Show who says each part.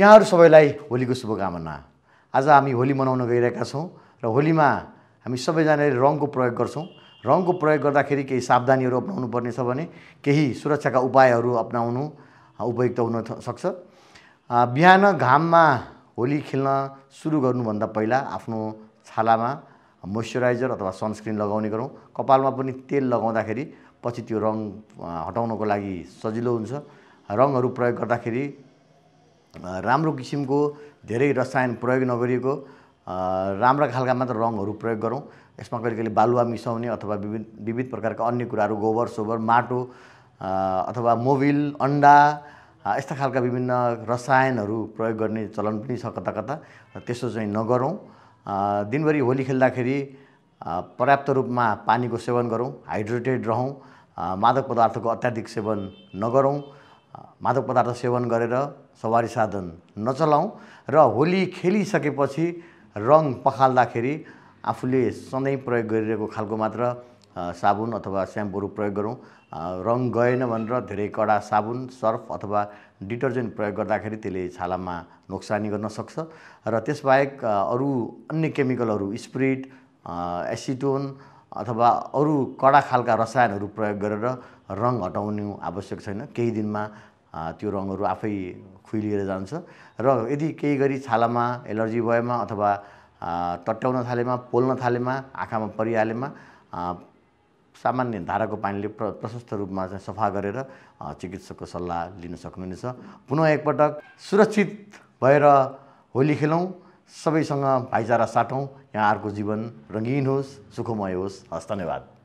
Speaker 1: यहाँहरू सबैलाई होलीको शुभकामना। आज हामी होली मनाउन गइरहेका छौँ र होलीमा हामी सबैजनाले रङको प्रयोग गर्छौँ। रङको प्रयोग गर्दाखेरि केही सावधानीहरू अपनाउनु पर्ने छ भने केही सुरक्षाका उपायहरू अपनाउनु उपयुक्त हुन सक्छ। बिहान घाममा होली खेल्न सुरु गर्नुभन्दा पहिला आफ्नो छालामा मोइस्चराइजर अथवा सनस्क्रिन लगाउने गरौँ। कपालमा पनि तेल लगाउँदाखेरि पछि त्यो रङ हटाउनको लागि सजिलो हुन्छ। रङहरू प्रयोग गर्दाखेरि राम्रो किसिमको धेरै रसायन प्रयोग नगरिएको राम्रा खालका मात्र रङहरू प्रयोग गरौँ। यसमा कहिले कहिले बालुवा मिसाउने अथवा विविध प्रकारका अन्य कुराहरू गोबर सोबर माटो अथवा मोबिल अन्डा यस्ता खालका विभिन्न रसायनहरू प्रयोग गर्ने चलन पनि छ कता कता। त्यसो चाहिँ नगरौँ। दिनभरि होली खेल्दाखेरि पर्याप्त रूपमा पानीको सेवन गरौँ, हाइड्रेटेड रहौँ, मादक पदार्थको अत्याधिक सेवन नगरौँ, मादक पदार्थ सेवन गरेर सवारी साधन नचलाऊँ र होली खेलिसकेपछि रङ पखाल्दाखेरि आफूले सधैँ प्रयोग गरिरहेको खालको मात्र साबुन अथवा स्याम्पूहरू प्रयोग गरौँ। रङ गएन भनेर धेरै कडा साबुन सर्फ अथवा डिटर्जेन्ट प्रयोग गर्दाखेरि त्यसले छालामा नोक्सानी गर्न सक्छ र त्यसबाहेक अरू अन्य केमिकलहरू स्प्रिट एसिटोन अथवा अरू कडा खालका रसायनहरू प्रयोग गरेर रङ हटाउनु आवश्यक छैन। केही दिनमा त्यो रङहरू आफै खुइलिएर जान्छ र यदि केही गरी छालामा एलर्जी भएमा अथवा तट्याउन थालेमा पोल्न थालेमा आँखामा परिहालेमा सामान्य धाराको पानीले प्रशस्त रूपमा चाहिँ सफा गरेर चिकित्सकको सल्लाह लिन सक्नुहुनेछ। पुनः एकपटक सुरक्षित भएर होली खेलौँ, सबैसँग भाइचारा साटौँ। यहाँहरूको जीवन रङ्गीन होस्, सुखमय होस्। हस्, धन्यवाद।